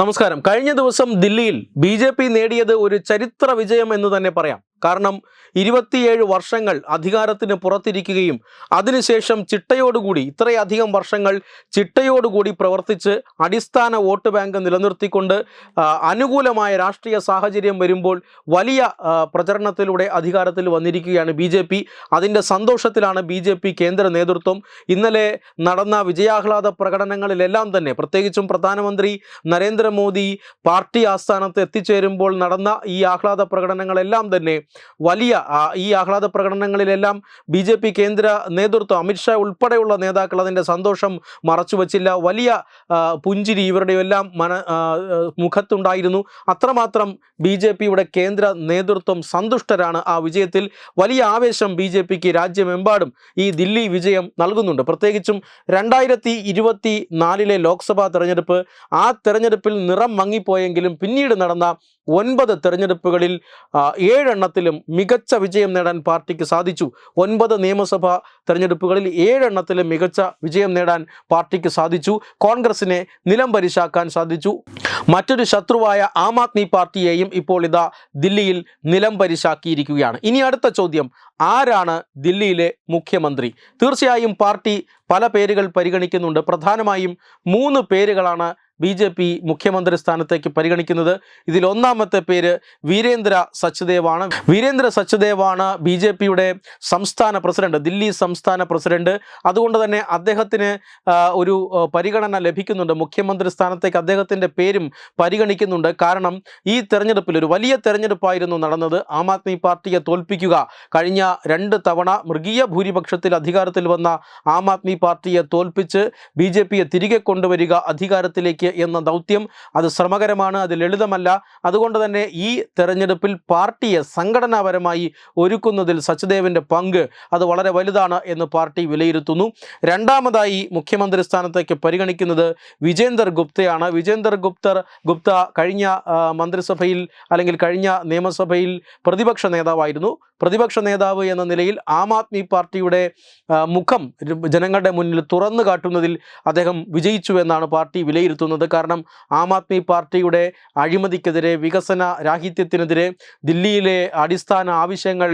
നമസ്കാരം. കഴിഞ്ഞ ദിവസം ദില്ലിയിൽ ബി.ജെ.പി. നേടിയത് ഒരു ചരിത്ര വിജയം എന്ന് തന്നെ പറയാം. കാരണം 27 വർഷങ്ങൾ അധികാരത്തിന് പുറത്തിരിക്കുകയും അതിനുശേഷം ചിട്ടയോടുകൂടി ഇത്രയധികം വർഷങ്ങൾ ചിട്ടയോടുകൂടി പ്രവർത്തിച്ച് അടിസ്ഥാന വോട്ട് ബാങ്ക് നിലനിർത്തിക്കൊണ്ട് അനുകൂലമായ രാഷ്ട്രീയ സാഹചര്യം വരുമ്പോൾ വലിയ പ്രചരണത്തിലൂടെ അധികാരത്തിൽ വന്നിരിക്കുകയാണ് ബി.ജെ.പി. അതിൻ്റെ സന്തോഷത്തിലാണ് ബി.ജെ.പി. കേന്ദ്ര നേതൃത്വം. ഇന്നലെ നടന്ന വിജയാഹ്ലാദ പ്രകടനങ്ങളിലെല്ലാം തന്നെ പ്രത്യേകിച്ചും പ്രധാനമന്ത്രി നരേന്ദ്രമോദി പാർട്ടി ആസ്ഥാനത്ത് എത്തിച്ചേരുമ്പോൾ നടന്ന ഈ ആഹ്ലാദ പ്രകടനങ്ങളെല്ലാം തന്നെ വലിയ ഈ ആഹ്ലാദ പ്രകടനങ്ങളിലെല്ലാം ബി.ജെ.പി. കേന്ദ്ര നേതൃത്വം അമിത്ഷാ ഉൾപ്പെടെയുള്ള നേതാക്കൾ അതിൻ്റെ സന്തോഷം മറച്ചുവെച്ചില്ല. വലിയ പുഞ്ചിരി ഇവരുടെയെല്ലാം മുഖത്തുണ്ടായിരുന്നു. അത്രമാത്രം ബി.ജെ.പിയുടെ കേന്ദ്ര നേതൃത്വം സന്തുഷ്ടരാണ് ആ വിജയത്തിൽ. വലിയ ആവേശം ബി.ജെ.പിക്ക് രാജ്യമെമ്പാടും ഈ ദില്ലി വിജയം നൽകുന്നുണ്ട്. പ്രത്യേകിച്ചും 2024 ലോക്സഭാ തെരഞ്ഞെടുപ്പ്, ആ തെരഞ്ഞെടുപ്പിൽ നിറം മങ്ങിപ്പോയെങ്കിലും പിന്നീട് നടന്ന 9 തെരഞ്ഞെടുപ്പുകളിൽ 7 എണ്ണത്തിലും മികച്ച വിജയം നേടാൻ പാർട്ടിക്ക് സാധിച്ചു. 9 നിയമസഭാ തെരഞ്ഞെടുപ്പുകളിൽ 7 എണ്ണത്തിലും മികച്ച വിജയം നേടാൻ പാർട്ടിക്ക് സാധിച്ചു. കോൺഗ്രസിനെ നിലംപരിശാക്കാൻ സാധിച്ചു. മറ്റൊരു ശത്രുവായ ആം ആദ്മി പാർട്ടിയെയും ഇപ്പോൾ ഇതാ ദില്ലിയിൽ നിലംപരിശാക്കിയിരിക്കുകയാണ്. ഇനി അടുത്ത ചോദ്യം, ആരാണ് ദില്ലിയിലെ മുഖ്യമന്ത്രി? തീർച്ചയായും പാർട്ടി പല പേരുകൾ പരിഗണിക്കുന്നുണ്ട്. പ്രധാനമായും 3 പേരുകളാണ് ബി.ജെ.പി. മുഖ്യമന്ത്രി സ്ഥാനത്തേക്ക് പരിഗണിക്കുന്നത്. ഇതിൽ ഒന്നാമത്തെ പേര് വീരേന്ദ്ര സച്ദേവാണ്. വീരേന്ദ്ര സച്ദേവാണ് ബി.ജെ.പിയുടെ സംസ്ഥാന പ്രസിഡന്റ്, ദില്ലി സംസ്ഥാന പ്രസിഡന്റ്. അതുകൊണ്ട് തന്നെ അദ്ദേഹത്തിന് ഒരു പരിഗണന ലഭിക്കുന്നുണ്ട്. മുഖ്യമന്ത്രി സ്ഥാനത്തേക്ക് അദ്ദേഹത്തിൻ്റെ പേരും പരിഗണിക്കുന്നുണ്ട്. കാരണം ഈ തെരഞ്ഞെടുപ്പിൽ ഒരു വലിയ തെരഞ്ഞെടുപ്പായിരുന്നു നടന്നത്. ആം ആദ്മി പാർട്ടിയെ തോൽപ്പിക്കുക, കഴിഞ്ഞ 2 തവണ മൃഗീയ ഭൂരിപക്ഷത്തിൽ അധികാരത്തിൽ വന്ന ആം ആദ്മി പാർട്ടിയെ തോൽപ്പിച്ച് ബി.ജെ.പിയെ തിരികെ കൊണ്ടുവരിക അധികാരത്തിലേക്ക് എന്ന ദൗത്യം, അത് ശ്രമകരമാണ്, അത് ലളിതമല്ല. അതുകൊണ്ട് തന്നെ ഈ തെരഞ്ഞെടുപ്പിൽ പാർട്ടിയെ സംഘടനാപരമായി ഒരുക്കുന്നതിൽ സച്ദേവിൻ്റെ പങ്ക് അത് വളരെ വലുതാണ് എന്ന് പാർട്ടി വിലയിരുത്തുന്നു. രണ്ടാമതായി മുഖ്യമന്ത്രി സ്ഥാനത്തേക്ക് പരിഗണിക്കുന്നത് വിജേന്ദർ ഗുപ്തയാണ്. വിജേന്ദർ ഗുപ്ത കഴിഞ്ഞ മന്ത്രിസഭയിൽ അല്ലെങ്കിൽ കഴിഞ്ഞ നിയമസഭയിൽ പ്രതിപക്ഷ നേതാവായിരുന്നു. പ്രതിപക്ഷ നേതാവ് എന്ന നിലയിൽ ആം ആദ്മി പാർട്ടിയുടെ മുഖം ജനങ്ങളുടെ മുന്നിൽ തുറന്നു കാട്ടുന്നതിൽ അദ്ദേഹം വിജയിച്ചു എന്നാണ് പാർട്ടി വിലയിരുത്തുന്നത്. കാരണം ആം ആദ്മി പാർട്ടിയുടെ അഴിമതിക്കെതിരെ, വികസന രാഹിത്യത്തിനെതിരെ, ദില്ലിയിലെ അടിസ്ഥാന ആവശ്യങ്ങൾ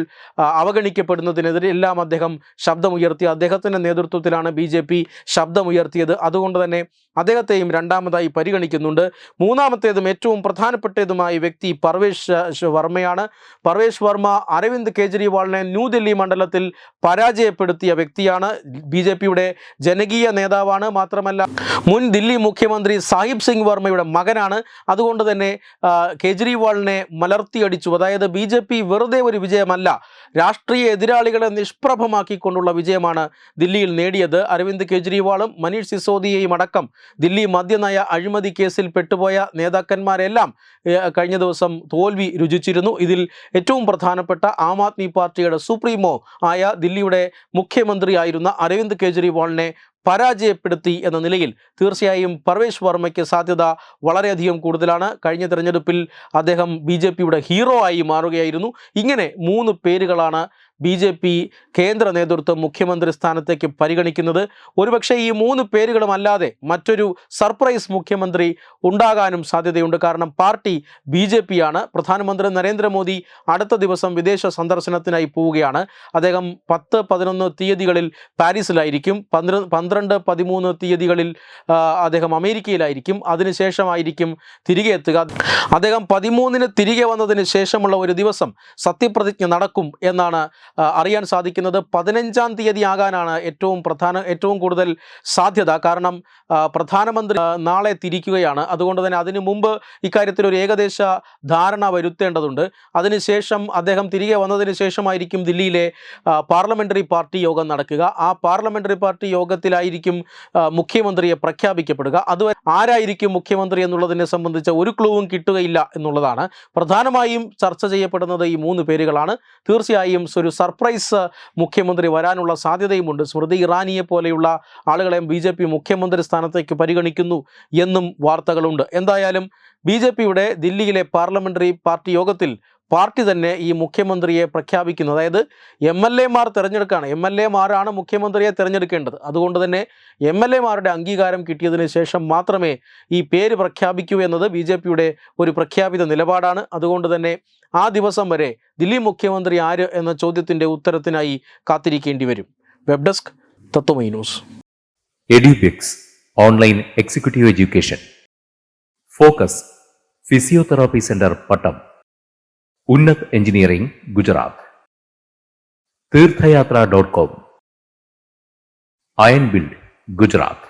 അവഗണിക്കപ്പെടുന്നതിനെതിരെ എല്ലാം അദ്ദേഹം ശബ്ദമുയർത്തി. അദ്ദേഹത്തിൻ്റെ നേതൃത്വത്തിലാണ് ബി.ജെ.പി. ശബ്ദമുയർത്തിയത്. അതുകൊണ്ട് തന്നെ അദ്ദേഹത്തെയും രണ്ടാമതായി പരിഗണിക്കുന്നുണ്ട്. മൂന്നാമത്തേതും ഏറ്റവും പ്രധാനപ്പെട്ടതുമായ വ്യക്തി പർവേഷ് വർമ്മയാണ്. പർവേഷ് വർമ്മ അരവിന്ദ് കെജ്രിവാളിനെ ന്യൂദില്ലി മണ്ഡലത്തിൽ പരാജയപ്പെടുത്തിയ വ്യക്തിയാണ്. ബി.ജെ.പിയുടെ ജനകീയ നേതാവാണ്. മാത്രമല്ല മുൻ ദില്ലി മുഖ്യമന്ത്രി സാഹിബ് സിംഗ് വർമ്മയുടെ മകനാണ്. അതുകൊണ്ട് തന്നെ കെജ്രിവാളിനെ മലർത്തിയടിച്ചു. അതായത് ബി.ജെ.പി. വെറുതെ ഒരു വിജയമല്ല, രാഷ്ട്രീയ എതിരാളികളെ നിഷ്പ്രഭമാക്കിക്കൊണ്ടുള്ള വിജയമാണ് ദില്ലിയിൽ നേടിയത്. അരവിന്ദ് കെജ്രിവാളും മനീഷ് സിസോദിയയും അടക്കം ദില്ലി മദ്യനയ അഴിമതി കേസിൽ പെട്ടുപോയ നേതാക്കന്മാരെല്ലാം കഴിഞ്ഞ ദിവസം തോൽവി രുചിച്ചിരുന്നു. ഇതിൽ ഏറ്റവും പ്രധാനപ്പെട്ട ആം ആദ്മി പാർട്ടിയുടെ സുപ്രീമോ ആയ ദില്ലിയുടെ മുഖ്യമന്ത്രിയായിരുന്ന അരവിന്ദ് കെജ്രിവാളിനെ പരാജയപ്പെടുത്തി എന്ന നിലയിൽ തീർച്ചയായും പർവേഷ് വർമ്മയ്ക്ക് സാധ്യത വളരെയധികം കൂടുതലാണ്. കഴിഞ്ഞ തെരഞ്ഞെടുപ്പിൽ അദ്ദേഹം ബി.ജെ.പിയുടെ ഹീറോ ആയി മാറുകയായിരുന്നു. ഇങ്ങനെ 3 പേരുകളാണ് ബി.ജെ.പി. കേന്ദ്ര നേതൃത്വം മുഖ്യമന്ത്രി സ്ഥാനത്തേക്ക് പരിഗണിക്കുന്നത്. ഒരുപക്ഷെ ഈ 3 പേരുകളും അല്ലാതെ മറ്റൊരു സർപ്രൈസ് മുഖ്യമന്ത്രി ഉണ്ടാകാനും സാധ്യതയുണ്ട്. കാരണം പാർട്ടി ബി.ജെ.പിയാണ്. പ്രധാനമന്ത്രി നരേന്ദ്രമോദി അടുത്ത ദിവസം വിദേശ സന്ദർശനത്തിനായി പോവുകയാണ്. അദ്ദേഹം 10, 11 തീയതികളിൽ പാരീസിലായിരിക്കും. 12, 13 തീയതികളിൽ അദ്ദേഹം അമേരിക്കയിലായിരിക്കും. അതിനുശേഷമായിരിക്കും തിരികെ എത്തുക. അദ്ദേഹം 13-ന് തിരികെ വന്നതിന് ശേഷമുള്ള ഒരു ദിവസം സത്യപ്രതിജ്ഞ നടക്കും എന്നാണ് അറിയാൻ സാധിക്കുന്നത്. 15-ാം തീയതി ആകാനാണ് ഏറ്റവും കൂടുതൽ സാധ്യത. കാരണം പ്രധാനമന്ത്രി നാളെ തിരിക്കുകയാണ്. അതുകൊണ്ട് തന്നെ അതിനു മുമ്പ് ഇക്കാര്യത്തിൽ ഒരു ഏകദേശ ധാരണ വരുത്തേണ്ടതുണ്ട്. അതിനുശേഷം അദ്ദേഹം തിരികെ വന്നതിന് ശേഷമായിരിക്കും ദില്ലിയിലെ പാർലമെൻ്ററി പാർട്ടി യോഗം നടക്കുക. ആ പാർലമെൻ്ററി പാർട്ടി യോഗത്തിലായിരിക്കും മുഖ്യമന്ത്രിയെ പ്രഖ്യാപിക്കപ്പെടുക. അതുവരെ ആരായിരിക്കും മുഖ്യമന്ത്രി എന്നുള്ളതിനെ സംബന്ധിച്ച ഒരു ക്ലൂവും കിട്ടുകയില്ല എന്നുള്ളതാണ്. പ്രധാനമായും ചർച്ച ചെയ്യപ്പെടുന്നത് ഈ 3 പേരുകളാണ്. തീർച്ചയായും ഒരു സർപ്രൈസ് മുഖ്യമന്ത്രി വരാനുള്ള സാധ്യതയുമുണ്ട്. സ്മൃതി ഇറാനിയെ പോലെയുള്ള ആളുകളെയും ബി.ജെ.പി. മുഖ്യമന്ത്രി സ്ഥാനത്തേക്ക് പരിഗണിക്കുന്നു എന്നും വാർത്തകളുണ്ട്. എന്തായാലും ബി.ജെ.പിയുടെ ദില്ലിയിലെ പാർലമെൻ്ററി പാർട്ടി യോഗത്തിൽ പാർട്ടി തന്നെ ഈ മുഖ്യമന്ത്രിയെ പ്രഖ്യാപിക്കുന്നത്. അതായത് MLA-മാർ തിരഞ്ഞെടുക്കുകയാണ്. MLA-മാരാണ് മുഖ്യമന്ത്രിയെ തിരഞ്ഞെടുക്കേണ്ടത്. അതുകൊണ്ട് തന്നെ MLA-മാരുടെ അംഗീകാരം കിട്ടിയതിന് ശേഷം മാത്രമേ ഈ പേര് പ്രഖ്യാപിക്കൂ എന്നത് BJP-യുടെ ഒരു പ്രഖ്യാപിത നിലപാടാണ്. അതുകൊണ്ട് തന്നെ ആ ദിവസം വരെ ദില്ലി മുഖ്യമന്ത്രി ആര് എന്ന ചോദ്യത്തിൻ്റെ ഉത്തരത്തിനായി കാത്തിരിക്കേണ്ടി വരും. Web desk Tatvamayi news. Edubix online executive education. Focus physiotherapy centre Pattom. Unnat engineering Gujarat. തീർത്ഥയാത്ര.com. Iron build Gujarat.